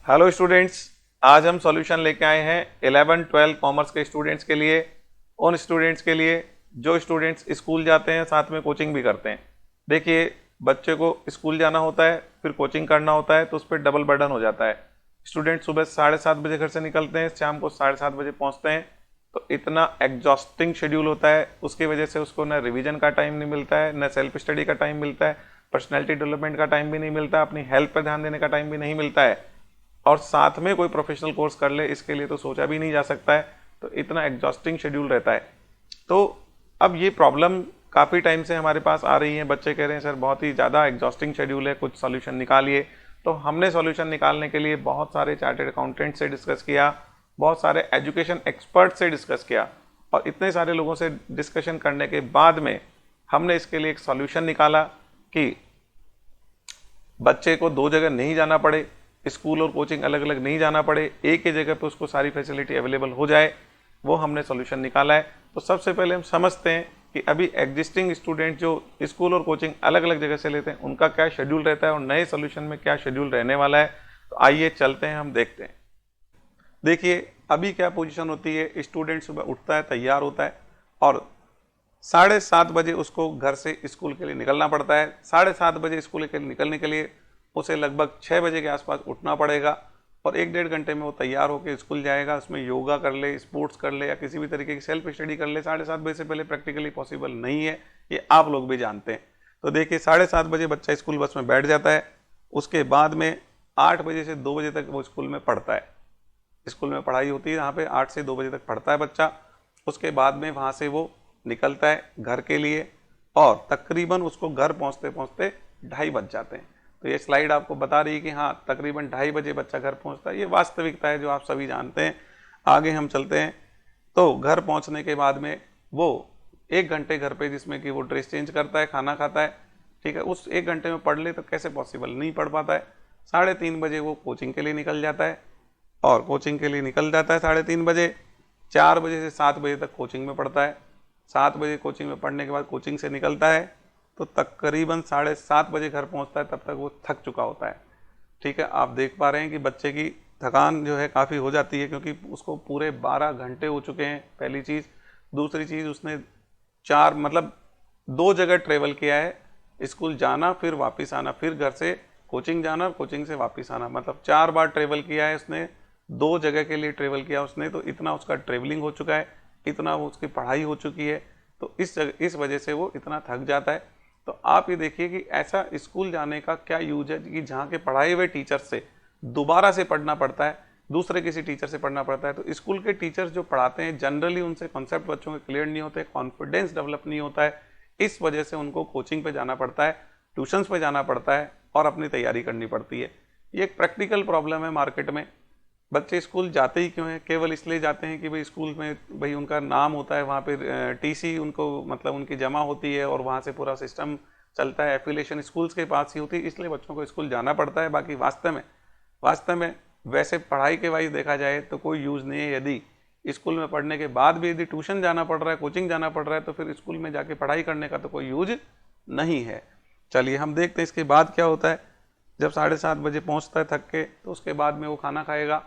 Hello students, आज हम solution लेके आए हैं 11-12 कॉमर्स के स्टूडेंट्स के लिए, उन स्टूडेंट्स के लिए जो स्टूडेंट्स स्कूल जाते हैं साथ में कोचिंग भी करते हैं। देखिए, बच्चे को स्कूल जाना होता है फिर कोचिंग करना होता है तो उस पर डबल बर्डन हो जाता है। स्टूडेंट सुबह 7:30 बजे घर से निकलते हैं, शाम को 7:30 बजे पहुंचते हैं, तो इतना एग्जॉस्टिंग शेड्यूल होता है। उसकी वजह से उसको न रिवीजन का टाइम नहीं मिलता है, न सेल्फ स्टडी का टाइम मिलता है, पर्सनैलिटी डेवलपमेंट का टाइम भी नहीं मिलता, अपनी हेल्थ पर ध्यान देने का टाइम भी नहीं मिलता है, और साथ में कोई प्रोफेशनल कोर्स कर ले इसके लिए तो सोचा भी नहीं जा सकता है। तो इतना एग्जॉस्टिंग शेड्यूल रहता है। तो अब ये प्रॉब्लम काफ़ी टाइम से हमारे पास आ रही है। बच्चे कह रहे हैं सर बहुत ही ज़्यादा एग्जॉस्टिंग शेड्यूल है, कुछ सॉल्यूशन निकालिए। तो हमने सॉल्यूशन निकालने के लिए बहुत सारे चार्टर्ड अकाउंटेंट से डिस्कस किया, बहुत सारे एजुकेशन एक्सपर्ट से डिस्कस किया, और इतने सारे लोगों से डिस्कशन करने के बाद में हमने इसके लिए एक सॉल्यूशन निकाला कि बच्चे को दो जगह नहीं जाना पड़े, स्कूल और कोचिंग अलग अलग नहीं जाना पड़े, एक ही जगह पे उसको सारी फैसिलिटी अवेलेबल हो जाए, वो हमने सॉल्यूशन निकाला है। तो सबसे पहले हम समझते हैं कि अभी एग्जिस्टिंग स्टूडेंट जो स्कूल और कोचिंग अलग अलग जगह से लेते हैं उनका क्या शेड्यूल रहता है और नए सॉल्यूशन में क्या शेड्यूल रहने वाला है। तो आइए चलते हैं, हम देखते हैं। देखिए, अभी क्या पोजीशन होती है, स्टूडेंट सुबह उठता है, तैयार होता है और 7:30 बजे उसको घर से स्कूल के लिए निकलना पड़ता है। 7:30 बजे स्कूल के लिए निकलने के लिए उसे लगभग 6 बजे के आसपास उठना पड़ेगा और 1-1.5 घंटे में वो तैयार होकर स्कूल जाएगा। उसमें योगा कर ले, स्पोर्ट्स कर ले या किसी भी तरीके की सेल्फ स्टडी कर ले। 7:30 बजे से पहले प्रैक्टिकली पॉसिबल नहीं है, ये आप लोग भी जानते हैं। तो देखिए, 7:30 बजे बच्चा स्कूल बस में बैठ जाता है। उसके बाद में 8 बजे से 2 बजे तक वो स्कूल में पढ़ता है। स्कूल में पढ़ाई होती है, यहाँ पे 8 से 2 बजे तक पढ़ता है बच्चा। उसके बाद में वहाँ से वो निकलता है घर के लिए और तकरीबन उसको घर पहुँचते पहुँचते 2:30 बज जाते हैं। तो ये स्लाइड आपको बता रही है कि हाँ, तकरीबन 2:30 बजे बच्चा घर पहुँचता है। ये वास्तविकता है जो आप सभी जानते हैं। आगे हम चलते हैं। तो घर पहुँचने के बाद में वो 1 घंटे घर पे जिसमें कि वो ड्रेस चेंज करता है, खाना खाता है, ठीक है। उस 1 घंटे में पढ़ ले तो कैसे पॉसिबल, नहीं पढ़ पाता है। 3:30 बजे वो कोचिंग के लिए निकल जाता है और कोचिंग के लिए निकल जाता है 3:30 बजे। 4 बजे से 7 बजे तक कोचिंग में पढ़ता है। 7 बजे कोचिंग में पढ़ने के बाद कोचिंग से निकलता है तो तकरीबन 7:30 बजे घर पहुंचता है। तब तक वो थक चुका होता है, ठीक है। आप देख पा रहे हैं कि बच्चे की थकान जो है काफ़ी हो जाती है क्योंकि उसको पूरे 12 घंटे हो चुके हैं, पहली चीज़। दूसरी चीज़, उसने 2 जगह ट्रेवल किया है, स्कूल जाना फिर वापस आना, फिर घर से कोचिंग जाना, कोचिंग से वापस आना, मतलब 4 बार ट्रेवल किया है उसने। 2 जगह के लिए ट्रेवल किया उसने, तो इतना उसका ट्रेवलिंग हो चुका है, इतना वो उसकी पढ़ाई हो चुकी है। तो इस वजह से वो इतना थक जाता है। तो आप ये देखिए कि ऐसा स्कूल जाने का क्या यूज है कि जहाँ के पढ़ाए हुए टीचर से दोबारा से पढ़ना पड़ता है, दूसरे किसी टीचर से पढ़ना पड़ता है। तो स्कूल के टीचर्स जो पढ़ाते हैं जनरली उनसे कॉन्सेप्ट बच्चों के क्लियर नहीं होते, कॉन्फिडेंस डेवलप नहीं होता है। इस वजह से उनको कोचिंग पे जाना पड़ता है, ट्यूशन्स पे जाना पड़ता है और अपनी तैयारी करनी पड़ती है। ये एक प्रैक्टिकल प्रॉब्लम है मार्केट में। बच्चे स्कूल जाते ही क्यों हैं? केवल इसलिए जाते हैं कि भाई स्कूल में भाई उनका नाम होता है, वहाँ पे टीसी उनको मतलब उनकी जमा होती है और वहाँ से पूरा सिस्टम चलता है। एफिलिएशन स्कूल्स के पास ही होती है, इसलिए बच्चों को स्कूल जाना पड़ता है। बाकी वास्तव में वैसे पढ़ाई के वाइज देखा जाए तो कोई यूज़ नहीं है। यदि स्कूल में पढ़ने के बाद भी यदि ट्यूशन जाना पड़ रहा है, कोचिंग जाना पड़ रहा है, तो फिर स्कूल में जाके पढ़ाई करने का तो कोई यूज नहीं है। चलिए हम देखते हैं इसके बाद क्या होता है। जब 7:30 बजे पहुँचता है थक के, तो उसके बाद में वो खाना खाएगा,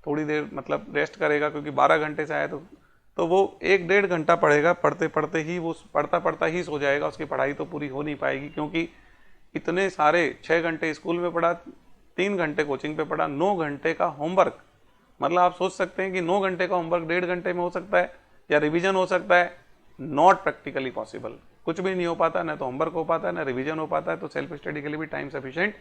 थोड़ी देर मतलब रेस्ट करेगा क्योंकि 12 घंटे से आया। तो वो 1-1.5 घंटा पढ़ेगा, पढ़ते पढ़ते ही वो पढ़ता ही सो जाएगा। उसकी पढ़ाई तो पूरी हो नहीं पाएगी क्योंकि इतने सारे 6 घंटे स्कूल में पढ़ा, 3 घंटे कोचिंग पे पढ़ा, 9 घंटे का होमवर्क। मतलब आप सोच सकते हैं कि 9 घंटे का होमवर्क 1.5 घंटे में हो सकता है या रिवीजन हो सकता है? Not practically possible. कुछ भी नहीं हो पाता, ना तो होमवर्क हो पाता है, ना रिवीजन हो पाता है। तो सेल्फ स्टडी के लिए भी टाइम सफिशिएंट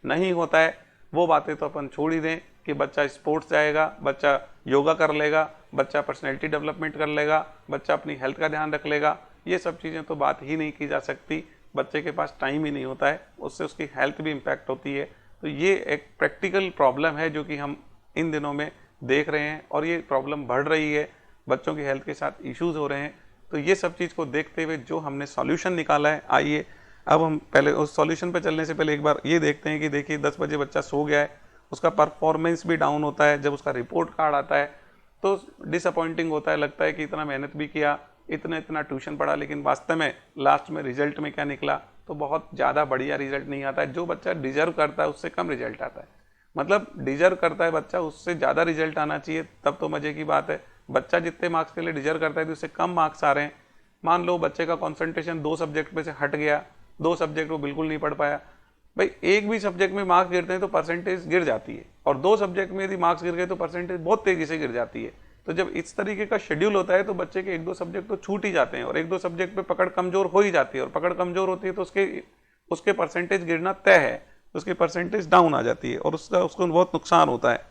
नहीं होता है। वो बातें तो अपन छोड़ ही दें कि बच्चा स्पोर्ट्स जाएगा, बच्चा योगा कर लेगा, बच्चा पर्सनैलिटी डेवलपमेंट कर लेगा, बच्चा अपनी हेल्थ का ध्यान रख लेगा। ये सब चीज़ें तो बात ही नहीं की जा सकती। बच्चे के पास टाइम ही नहीं होता है, उससे उसकी हेल्थ भी इम्पैक्ट होती है। तो ये एक प्रैक्टिकल प्रॉब्लम है जो कि हम इन दिनों में देख रहे हैं और ये प्रॉब्लम बढ़ रही है, बच्चों की हेल्थ के साथ इश्यूज हो रहे हैं। तो ये सब चीज़ को देखते हुए जो हमने सॉल्यूशन निकाला है, आइए अब हम पहले उस सॉल्यूशन पे चलने से पहले एक बार ये देखते हैं कि देखिए 10 बजे बच्चा सो गया है, उसका परफॉर्मेंस भी डाउन होता है। जब उसका रिपोर्ट कार्ड आता है तो डिसअपॉइंटिंग होता है, लगता है कि इतना मेहनत भी किया, इतना ट्यूशन पढ़ा, लेकिन वास्तव में लास्ट में रिजल्ट में क्या निकला? तो बहुत ज़्यादा बढ़िया रिजल्ट नहीं आता है। जो बच्चा डिजर्व करता है उससे कम रिजल्ट आता है। मतलब डिजर्व करता है बच्चा, उससे ज़्यादा रिजल्ट आना चाहिए, तब तो मज़े की बात है। बच्चा जितने मार्क्स के लिए डिजर्व करता है तो उससे कम मार्क्स आ रहे हैं। मान लो बच्चे का कॉन्सेंट्रेशन 2 सब्जेक्ट में से हट गया, 2 सब्जेक्ट वो बिल्कुल नहीं पढ़ पाया, भाई एक भी सब्जेक्ट में मार्क्स गिरते हैं तो परसेंटेज गिर जाती है, और 2 सब्जेक्ट में यदि मार्क्स गिर गए तो परसेंटेज बहुत तेजी से गिर जाती है। तो जब इस तरीके का शेड्यूल होता है तो बच्चे के 1-2 सब्जेक्ट तो छूट ही जाते हैं, और 1-2 सब्जेक्ट पे पकड़ कमजोर हो ही जाती है, और पकड़ कमजोर होती है तो उसके परसेंटेज गिरना तय है, उसकी परसेंटेज डाउन आ जाती है और उसको बहुत नुकसान होता है।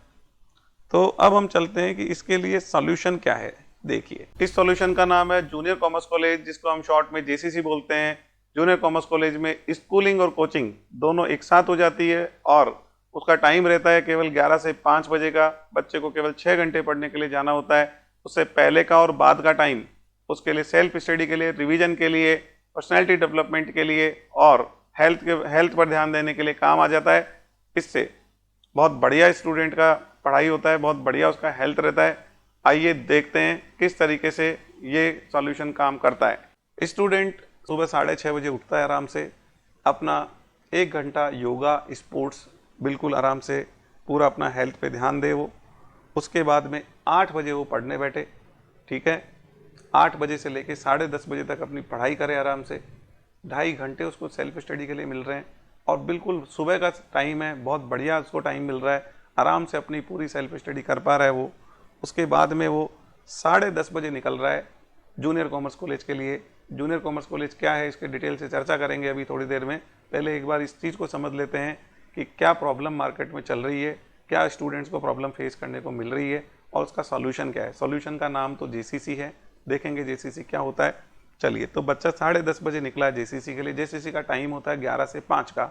तो अब हम चलते हैं कि इसके लिए सॉल्यूशन क्या है। देखिए, इस सॉल्यूशन का नाम है जूनियर कॉमर्स कॉलेज, जिसको हम शॉर्ट में जेसीसी बोलते हैं। जूनियर कॉमर्स कॉलेज में स्कूलिंग और कोचिंग दोनों एक साथ हो जाती है, और उसका टाइम रहता है केवल 11 से 5 बजे का। बच्चे को केवल 6 घंटे पढ़ने के लिए जाना होता है। उससे पहले का और बाद का टाइम उसके लिए सेल्फ स्टडी के लिए, रिवीजन के लिए, पर्सनैलिटी डेवलपमेंट के लिए और हेल्थ पर ध्यान देने के लिए काम आ जाता है। इससे बहुत बढ़िया स्टूडेंट का पढ़ाई होता है, बहुत बढ़िया उसका हेल्थ रहता है। आइए देखते हैं किस तरीके से ये सॉल्यूशन काम करता है। स्टूडेंट सुबह 6:30 बजे उठता है आराम से, अपना 1 घंटा योगा स्पोर्ट्स बिल्कुल आराम से पूरा अपना हेल्थ पे ध्यान दे वो। उसके बाद में 8 बजे वो पढ़ने बैठे, ठीक है। 8 बजे से लेके 10:30 बजे तक अपनी पढ़ाई करे आराम से। 2.5 घंटे उसको सेल्फ स्टडी के लिए मिल रहे हैं, और बिल्कुल सुबह का टाइम है, बहुत बढ़िया उसको टाइम मिल रहा है, आराम से अपनी पूरी सेल्फ स्टडी कर पा रहा है वो। उसके बाद में वो 10:30 बजे निकल रहा है जूनियर कॉमर्स कॉलेज के लिए। जूनियर कॉमर्स कॉलेज क्या है इसके डिटेल से चर्चा करेंगे अभी थोड़ी देर में। पहले एक बार इस चीज़ को समझ लेते हैं कि क्या प्रॉब्लम मार्केट में चल रही है, क्या स्टूडेंट्स को प्रॉब्लम फेस करने को मिल रही है, और उसका सॉल्यूशन क्या है। सॉल्यूशन का नाम तो जेसीसी है, देखेंगे जेसीसी क्या होता है। चलिए, तो बच्चा 10:30 बजे निकला है जेसीसी के लिए। जेसीसी का टाइम होता है 11 से 5 का,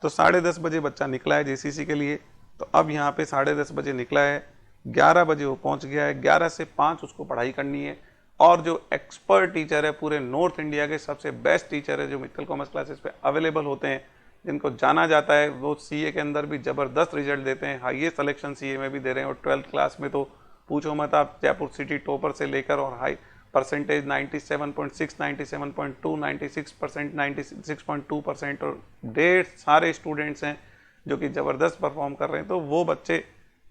तो 10:30 बजे बच्चा निकला है जेसीसी के लिए। तो अब यहाँ पे 10:30 बजे निकला है, 11 बजे वो पहुँच गया है। 11 से 5 उसको पढ़ाई करनी है, और जो एक्सपर्ट टीचर है, पूरे नॉर्थ इंडिया के सबसे बेस्ट टीचर है जो मित्तल कॉमर्स क्लासेस पे अवेलेबल होते हैं, जिनको जाना जाता है, वो सीए के अंदर भी ज़बरदस्त रिजल्ट देते हैं, हाईएस्ट सिलेक्शन सीए में भी दे रहे हैं, और 12th क्लास में तो पूछो मत आप, जयपुर सिटी टॉपर से लेकर और हाई परसेंटेज 97.6, 97.2, 96%, 96.2%, और ढेर सारे स्टूडेंट्स हैं जो कि ज़बरदस्त परफॉर्म कर रहे हैं। तो वो बच्चे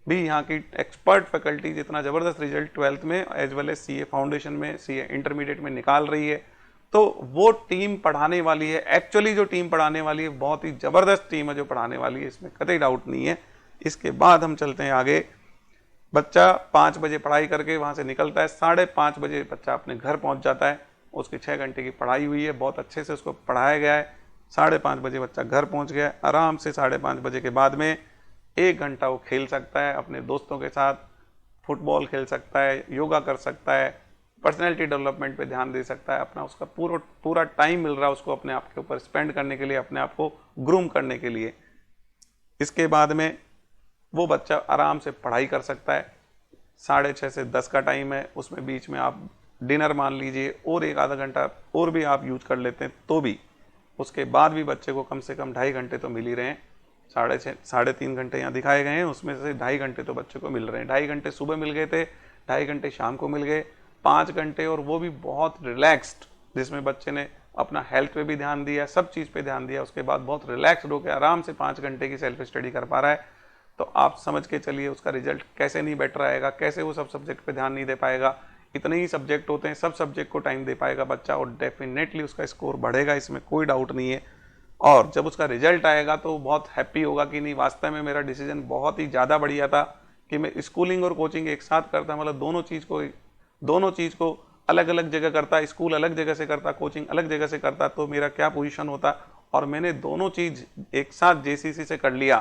भी यहाँ की एक्सपर्ट फैकल्टी जितना ज़बरदस्त रिजल्ट 12th में as well as CA foundation में, सीए इंटरमीडिएट में निकाल रही है, तो वो टीम पढ़ाने वाली है। एक्चुअली जो टीम पढ़ाने वाली है बहुत ही ज़बरदस्त टीम है जो पढ़ाने वाली है, इसमें कतई डाउट नहीं है। इसके बाद हम चलते हैं आगे। बच्चा 5 बजे पढ़ाई करके वहाँ से निकलता है, 5:30 बजे बच्चा अपने घर पहुँच जाता है। उसकी 6 घंटे की पढ़ाई हुई है, बहुत अच्छे से उसको पढ़ाया गया है। 5:30 बजे बच्चा घर पहुँच गया है। आराम से 5:30 बजे के बाद में 1 घंटा वो खेल सकता है अपने दोस्तों के साथ, फुटबॉल खेल सकता है, योगा कर सकता है, पर्सनैलिटी डेवलपमेंट पे ध्यान दे सकता है। अपना उसका पूरा टाइम मिल रहा है उसको अपने आप के ऊपर स्पेंड करने के लिए, अपने आप को ग्रूम करने के लिए। इसके बाद में वो बच्चा आराम से पढ़ाई कर सकता है। 6:30 से 10 का टाइम है, उसमें बीच में आप डिनर मान लीजिए और 1-आधा घंटा और भी आप यूज कर लेते हैं तो भी, उसके बाद भी बच्चे को कम से कम 2.5 घंटे तो मिल ही रहे हैं। 3.5 घंटे यहाँ दिखाए गए हैं, उसमें से 2.5 घंटे तो बच्चे को मिल रहे हैं। 2.5 घंटे सुबह मिल गए थे, 2.5 घंटे शाम को मिल गए, 5 घंटे और वो भी बहुत रिलैक्स्ड, जिसमें बच्चे ने अपना हेल्थ पे भी ध्यान दिया, सब चीज़ पे ध्यान दिया। उसके बाद बहुत रिलैक्स्ड होकर आराम से 5 घंटे की सेल्फ स्टडी कर पा रहा है। तो आप समझ के चलिए उसका रिजल्ट कैसे नहीं बेटर आएगा, कैसे वो सब सब्जेक्ट पे ध्यान नहीं दे पाएगा। इतने ही सब्जेक्ट होते हैं, सब सब्जेक्ट को टाइम दे पाएगा बच्चा, और डेफिनेटली उसका स्कोर बढ़ेगा, इसमें कोई डाउट नहीं है। और जब उसका रिजल्ट आएगा तो बहुत हैप्पी होगा कि नहीं, वास्तव में मेरा डिसीजन बहुत ही ज़्यादा बढ़िया था कि मैं स्कूलिंग और कोचिंग एक साथ करता, मतलब दोनों चीज़ को अलग अलग जगह करता, स्कूल अलग जगह से करता, कोचिंग अलग जगह से करता, तो मेरा क्या पोजीशन होता। और मैंने दोनों चीज़ एक साथ जेसीसी से कर लिया,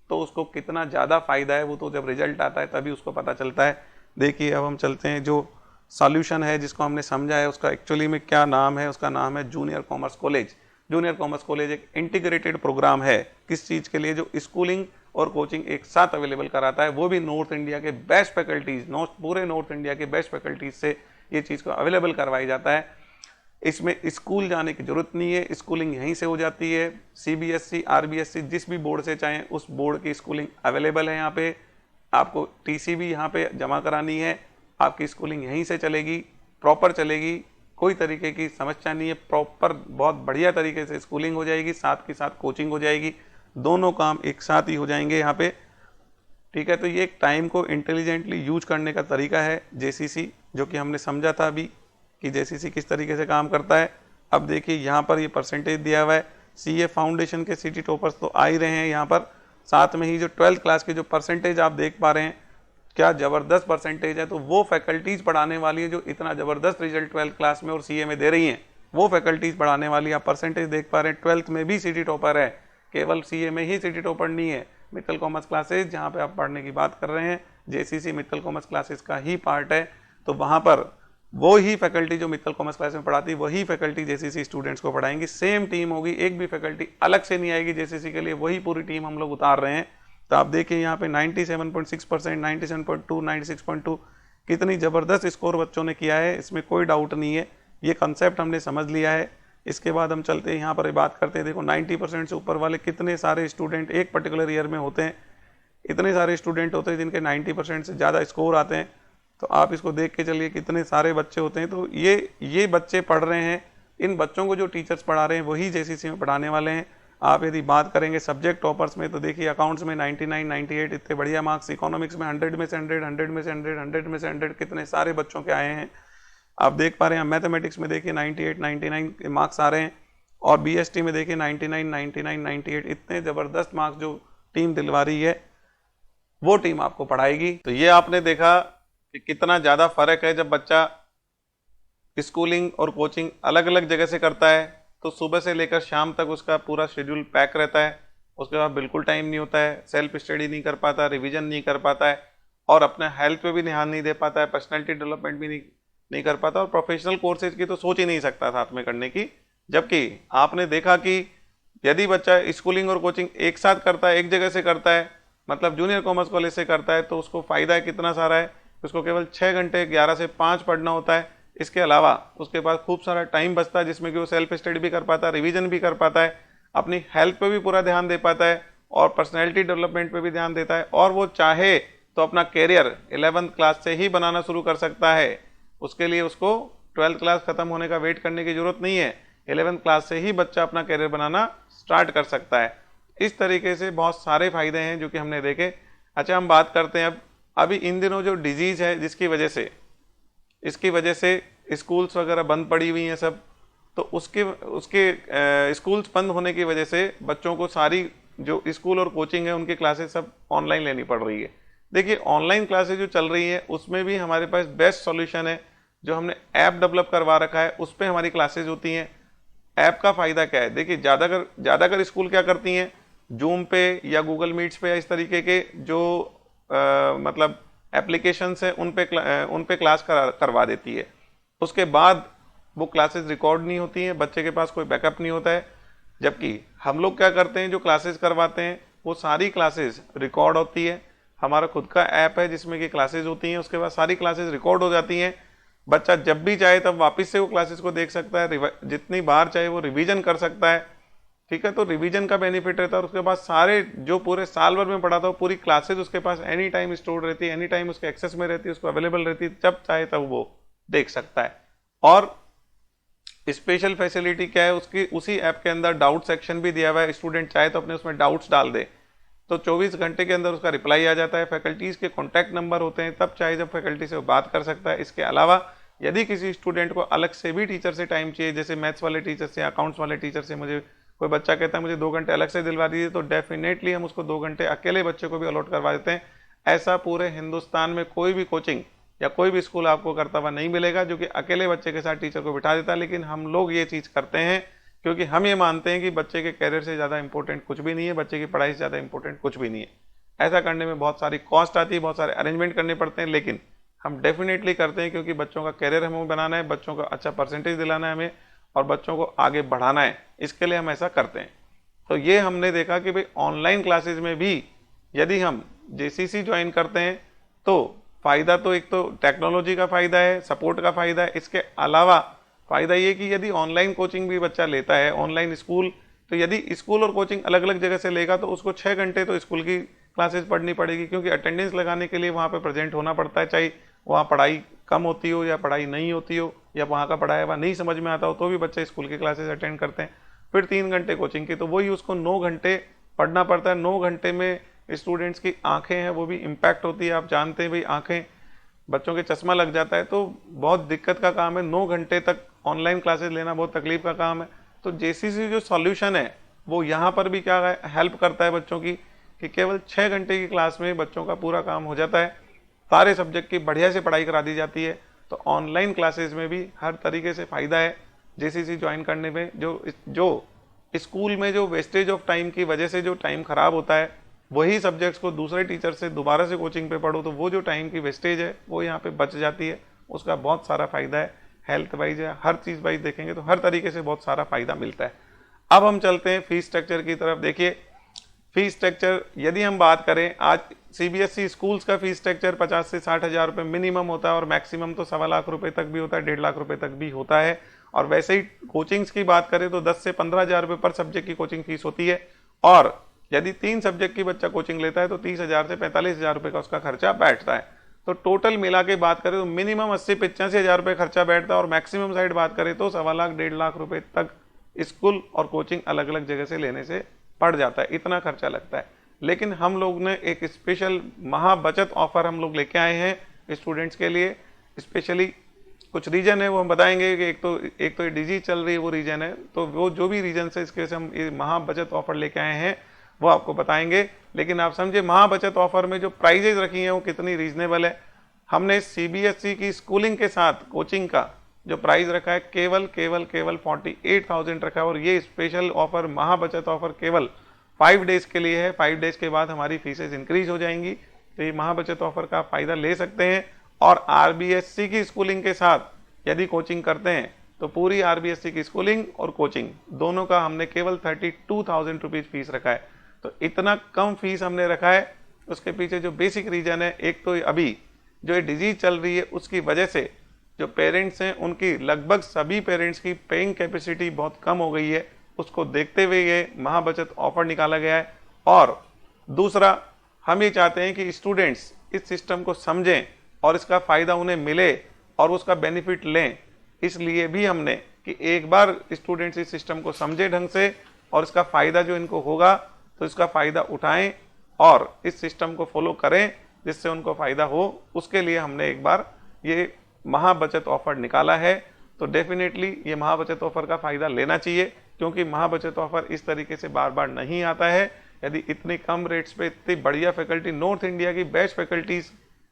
तो उसको कितना ज़्यादा फ़ायदा है वो तो जब रिजल्ट आता है तभी उसको पता चलता है। देखिए, अब हम चलते हैं जो सॉल्यूशन है जिसको हमने समझा है, उसका एक्चुअली में क्या नाम है। उसका नाम है junior commerce college. Junior commerce college एक इंटीग्रेटेड प्रोग्राम है, किस चीज़ के लिए, जो स्कूलिंग और कोचिंग एक साथ अवेलेबल कराता है, वो भी नॉर्थ इंडिया के बेस्ट फैकल्टीज, पूरे नॉर्थ इंडिया के बेस्ट फैकल्टीज से ये चीज़ को अवेलेबल करवाई जाता है। इसमें स्कूल जाने की जरूरत नहीं है, स्कूलिंग यहीं से हो जाती है। सीबीएसई, आरबीएसई, जिस भी बोर्ड से चाहें उस बोर्ड की स्कूलिंग अवेलेबल है यहाँ पे। आपको टीसी भी यहाँ पे जमा करानी है, आपकी स्कूलिंग यहीं से चलेगी, प्रॉपर चलेगी, कोई तरीके की समस्या नहीं है। प्रॉपर बहुत बढ़िया तरीके से स्कूलिंग हो जाएगी, साथ के साथ कोचिंग हो जाएगी, दोनों काम एक साथ ही हो जाएंगे यहाँ पे। ठीक है। तो ये एक टाइम को इंटेलिजेंटली यूज करने का तरीका है जेसीसी, जो कि हमने समझा था अभी कि जेसीसी किस तरीके से काम करता है। अब देखिए यहाँ पर ये परसेंटेज दिया हुआ है, सीए फाउंडेशन के सिटी टॉपर्स तो आ ही रहे हैं यहाँ पर, साथ में ही जो 12th क्लास के जो परसेंटेज आप देख पा रहे हैं, क्या ज़बरदस्त परसेंटेज है। तो वो फैकल्टीज़ पढ़ाने वाली है जो इतना ज़बरदस्त रिजल्ट 12th क्लास में और सीए में दे रही हैं, वो फैकल्टीज़ पढ़ाने वाली। आप परसेंटेज देख पा रहे हैं, 12th में भी सिटी टॉपर है, केवल सीए में ही सिटी टॉपर नहीं है। मित्तल कॉमर्स क्लासेज जहाँ पे आप पढ़ने की बात कर रहे हैं, जेसीसी मित्तल कॉमर्स क्लासेज का ही पार्ट है। तो वहाँ पर वो ही फैकल्टी जो मित्तल कॉमर्स क्लास में पढ़ाती, वही फैकल्टी जेसीसी स्टूडेंट्स को पढ़ाएंगी। सेम टीम होगी, एक भी फैकल्टी अलग से नहीं आएगी जेसीसी के लिए, वही पूरी टीम हम लोग उतार रहे हैं। तो आप देखिए यहाँ पे 97.6%, 97.2, 96.2, कितनी ज़बरदस्त स्कोर बच्चों ने किया है, इसमें कोई डाउट नहीं है। ये कंसेप्ट हमने समझ लिया है। इसके बाद हम चलते हैं यहाँ पर बात करते हैं। देखो 90% से ऊपर वाले कितने सारे स्टूडेंट एक पर्टिकुलर ईयर में होते हैं, इतने सारे स्टूडेंट होते हैं जिनके 90% से ज़्यादा स्कोर आते हैं। तो आप इसको देख के चलिए कितने सारे बच्चे होते हैं। तो ये बच्चे पढ़ रहे हैं, इन बच्चों को जो टीचर्स पढ़ा रहे हैं वही जेसीसी में पढ़ाने वाले हैं। आप यदि बात करेंगे सब्जेक्ट टॉपर्स में, तो देखिए अकाउंट्स में 99, 98 इतने बढ़िया मार्क्स, इकोनॉमिक्स में 100 में से 100, 100 में से 100, 100 में से 100 कितने सारे बच्चों के आए हैं। आप देख पा रहे हैं मैथमेटिक्स में देखिए 98, 99 के मार्क्स आ रहे हैं, और बीएसटी में देखिए 99, 99, 98 इतने ज़बरदस्त मार्क्स जो टीम दिलवा रही है वो टीम आपको पढ़ाएगी। तो ये आपने देखा कि कितना ज़्यादा फर्क है जब बच्चा स्कूलिंग और कोचिंग अलग अलग जगह से करता है। तो सुबह से लेकर शाम तक उसका पूरा शेड्यूल पैक रहता है, उसके बाद बिल्कुल टाइम नहीं होता है, सेल्फ स्टडी नहीं कर पाता, रिवीजन नहीं कर पाता है, और अपने हेल्थ पे भी ध्यान नहीं दे पाता है, पर्सनैलिटी डेवलपमेंट भी नहीं कर पाता, और प्रोफेशनल कोर्सेज की तो सोच ही नहीं सकता साथ में करने की। जबकि आपने देखा कि यदि बच्चा स्कूलिंग और कोचिंग एक साथ करता है, एक जगह से करता है, मतलब जूनियर कॉमर्स कॉलेज से करता है, तो उसको फ़ायदा है कितना सारा है। उसको केवल 6 घंटे 11 से 5 पढ़ना होता है। इसके अलावा उसके पास खूब सारा टाइम बचता है जिसमें कि वो सेल्फ स्टडी भी कर पाता है, रिवीजन भी कर पाता है, अपनी हेल्थ पे भी पूरा ध्यान दे पाता है, और पर्सनैलिटी डेवलपमेंट पे भी ध्यान देता है। और वो चाहे तो अपना कैरियर 11th क्लास से ही बनाना शुरू कर सकता है। उसके लिए उसको 12th क्लास खत्म होने का वेट करने की जरूरत नहीं है, 11th क्लास से ही बच्चा अपना कैरियर बनाना स्टार्ट कर सकता है। इस तरीके से बहुत सारे फायदे हैं जो कि हमने देखे। अच्छा, हम बात करते हैं अब अभी इन दिनों जो डिजीज़ है जिसकी वजह से, इसकी वजह से स्कूल्स वगैरह बंद पड़ी हुई हैं सब, तो उसके स्कूल्स बंद होने की वजह से बच्चों को सारी जो स्कूल और कोचिंग है उनकी क्लासेस सब ऑनलाइन लेनी पड़ रही है। देखिए ऑनलाइन क्लासेस जो चल रही है उसमें भी हमारे पास बेस्ट सॉल्यूशन है, जो हमने ऐप डेवलप करवा रखा है, उस पर हमारी क्लासेज होती हैं। ऐप का फ़ायदा क्या है, देखिए ज़्यादातर स्कूल क्या करती हैं, जूम पे या गूगल मीट्स पे या इस तरीके के जो मतलब एप्लीकेशंस है उन पे क्लास करवा देती है। उसके बाद वो क्लासेस रिकॉर्ड नहीं होती हैं, बच्चे के पास कोई बैकअप नहीं होता है। जबकि हम लोग क्या करते हैं, जो क्लासेस करवाते हैं वो सारी क्लासेस रिकॉर्ड होती है। हमारा खुद का ऐप है जिसमें कि क्लासेस होती हैं, उसके बाद सारी क्लासेस रिकॉर्ड हो जाती हैं। बच्चा जब भी चाहे तब वापस से वो क्लासेस को देख सकता है, जितनी बार चाहे वो रिवीजन कर सकता है। ठीक है, तो रिवीजन का बेनिफिट रहता है। और उसके बाद सारे जो पूरे साल भर में पढ़ा था पूरी क्लासेस उसके पास एनी टाइम स्टोर रहती है, एनी टाइम उसके एक्सेस में रहती है, उसको अवेलेबल रहती है, जब चाहे तब वो देख सकता है। और स्पेशल फैसिलिटी क्या है उसकी, उसी ऐप के अंदर डाउट सेक्शन भी दिया हुआ है। स्टूडेंट चाहे तो अपने उसमें डाउट्स डाल दे तो 24 घंटे के अंदर उसका रिप्लाई आ जाता है। फैकल्टीज़ के कॉन्टैक्ट नंबर होते हैं, तब चाहे जब फैकल्टी से वो बात कर सकता है। इसके अलावा यदि किसी स्टूडेंट को अलग से भी टीचर से टाइम चाहिए, जैसे मैथ्स वाले टीचर से, अकाउंट्स वाले टीचर से, मुझे कोई बच्चा कहता है मुझे 2 घंटे अलग से दिलवा दीजिए, तो डेफिनेटली हम उसको 2 घंटे अकेले बच्चे को भी अलॉट करवा देते हैं। ऐसा पूरे हिंदुस्तान में कोई भी कोचिंग या कोई भी स्कूल आपको करता हुआ नहीं मिलेगा जो कि अकेले बच्चे के साथ टीचर को बिठा देता है। लेकिन हम लोग ये चीज़ करते हैं क्योंकि हम ये मानते हैं कि बच्चे के कैरियर से ज़्यादा इंपॉर्टेंट कुछ भी नहीं है, बच्चे की पढ़ाई से ज़्यादा इंपॉर्टेंट कुछ भी नहीं है। ऐसा करने में बहुत सारी कॉस्ट आती है, बहुत सारे अरेंजमेंट करने पड़ते हैं, लेकिन हम डेफिनेटली करते हैं क्योंकि बच्चों का कैरियर हमें बनाना है, बच्चों को अच्छा परसेंटेज दिलाना है हमें, और बच्चों को आगे बढ़ाना है। इसके लिए हम ऐसा करते हैं। तो ये हमने देखा कि भाई ऑनलाइन क्लासेज में भी यदि हम जेसीसी ज्वाइन करते हैं तो फ़ायदा तो एक तो टेक्नोलॉजी का फ़ायदा है, सपोर्ट का फ़ायदा है। इसके अलावा फ़ायदा ये कि यदि ऑनलाइन कोचिंग भी बच्चा लेता है, ऑनलाइन स्कूल, तो यदि स्कूल और कोचिंग अलग अलग जगह से लेगा तो उसको 6 घंटे तो स्कूल की क्लासेस पढ़नी पड़ेगी, क्योंकि अटेंडेंस लगाने के लिए वहाँ पे प्रेजेंट होना पड़ता है, चाहे वहाँ पढ़ाई कम होती हो या पढ़ाई नहीं होती हो या वहाँ का पढ़ाया हुआ नहीं समझ में आता हो, तो भी बच्चे स्कूल की क्लासेस अटेंड करते हैं। फिर 3 घंटे कोचिंग की, तो वही उसको 9 घंटे पढ़ना पड़ता है। 9 घंटे में स्टूडेंट्स की आंखें हैं वो भी इम्पैक्ट होती है। आप जानते हैं भाई, आंखें, बच्चों के चश्मा लग जाता है तो बहुत दिक्कत का काम है। 9 घंटे तक ऑनलाइन क्लासेस लेना बहुत तकलीफ का काम है। तो जेसीसी जो सॉल्यूशन है वो यहाँ पर भी क्या हेल्प करता है बच्चों की, कि केवल 6 घंटे की क्लास में बच्चों का पूरा काम हो जाता है, सारे सब्जेक्ट की बढ़िया से पढ़ाई करा दी जाती है। तो ऑनलाइन क्लासेस में भी हर तरीके से फ़ायदा है जेसीसी ज्वाइन करने में। जो स्कूल में जो वेस्टेज ऑफ टाइम की वजह से जो टाइम खराब होता है, वही सब्जेक्ट्स को दूसरे टीचर से दोबारा से कोचिंग पे पढ़ो तो वो जो टाइम की वेस्टेज है वो यहाँ पे बच जाती है। उसका बहुत सारा फायदा है, हेल्थ वाइज है, हर चीज़ वाइज देखेंगे तो हर तरीके से बहुत सारा फायदा मिलता है। अब हम चलते हैं फीस स्ट्रक्चर की तरफ। देखिए फीस स्ट्रक्चर यदि हम बात करें, आज सीबीएसई स्कूल्स का फीस स्ट्रक्चर 50 से 60 हज़ार रुपये मिनिमम होता है और मैक्सिमम तो 1.25 लाख रुपए तक भी होता है, 1.5 लाख रुपए तक भी होता है। और वैसे ही कोचिंग्स की बात करें तो 10 से 15 हज़ार रुपये पर सब्जेक्ट की कोचिंग फीस होती है। और यदि 3 सब्जेक्ट की बच्चा कोचिंग लेता है तो 30 हज़ार से 45 हज़ार रुपये का उसका खर्चा बैठता है। तो टोटल मिला के बात करें तो मिनिमम 80-85 हज़ार रुपये खर्चा बैठता है और मैक्सिमम साइड बात करें तो 1.25 लाख 1.5 लाख रुपये तक स्कूल और कोचिंग अलग अलग जगह से लेने से पड़ जाता है, इतना खर्चा लगता है। लेकिन हम लोग ने एक स्पेशल महा बचत ऑफर हम लोग लेके आए हैं स्टूडेंट्स के लिए। स्पेशली कुछ रीजन है वो हम बताएंगे कि एक तो ये डिजीज चल रही है वो रीजन है, तो वो जो भी रीजन से इसके से हम ये महा बचत ऑफर लेके आए हैं वो आपको बताएंगे। लेकिन आप समझे महा बचत ऑफर में जो प्राइजेज रखी हैं वो कितनी रीजनेबल है। हमने सीबीएसई की स्कूलिंग के साथ कोचिंग का जो प्राइस रखा है केवल 48,000 रखा है। और ये स्पेशल ऑफर महा बचत ऑफर केवल 5 डेज के लिए है। 5 डेज के बाद हमारी फीसेज इंक्रीज हो जाएंगी, तो ये महा बचत ऑफर का फायदा ले सकते हैं। और आरबीएससी की स्कूलिंग के साथ यदि कोचिंग करते हैं तो पूरी आरबीएससी की स्कूलिंग और कोचिंग दोनों का हमने केवल 32,000 रुपीज फीस रखा है। तो इतना कम फीस हमने रखा है, उसके पीछे जो बेसिक रीजन है, एक तो अभी जो ये डिजीज चल रही है उसकी वजह से जो पेरेंट्स हैं उनकी लगभग सभी पेरेंट्स की पेइंग कैपेसिटी बहुत कम हो गई है, उसको देखते हुए ये महाबचत ऑफर निकाला गया है। और दूसरा, हम ये चाहते हैं कि स्टूडेंट्स इस सिस्टम को समझें और इसका फ़ायदा उन्हें मिले और उसका बेनिफिट लें। इसलिए भी हमने कि एक बार स्टूडेंट्स इस सिस्टम को समझे ढंग से और इसका फ़ायदा जो इनको होगा तो इसका फ़ायदा उठाएं और इस सिस्टम को फॉलो करें जिससे उनको फ़ायदा हो। उसके लिए हमने एक बार ये महाबचत ऑफर निकाला है। तो डेफिनेटली ये महाबचत ऑफर का फ़ायदा लेना चाहिए, क्योंकि महाबचत ऑफर इस तरीके से बार बार नहीं आता है। यदि इतनी कम रेट्स पे इतनी बढ़िया फैकल्टी, नॉर्थ इंडिया की बेस्ट फैकल्टीज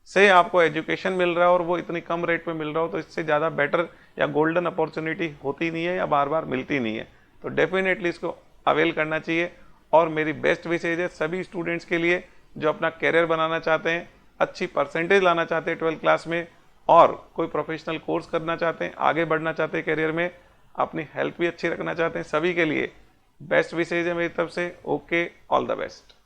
से आपको एजुकेशन मिल रहा है और वो इतनी कम रेट पे मिल रहा हो, तो इससे ज़्यादा बेटर या गोल्डन अपॉर्चुनिटी होती नहीं है या बार बार मिलती नहीं है। तो डेफिनेटली इसको अवेल करना चाहिए। और मेरी बेस्ट विशेज है सभी स्टूडेंट्स के लिए जो अपना कैरियर बनाना चाहते हैं, अच्छी परसेंटेज लाना चाहते हैं 12th क्लास में, और कोई प्रोफेशनल कोर्स करना चाहते हैं, आगे बढ़ना चाहते हैं कैरियर में, अपनी हेल्थ भी अच्छी रखना चाहते हैं, सभी के लिए बेस्ट विशेज है मेरी तरफ से। Okay, all the best.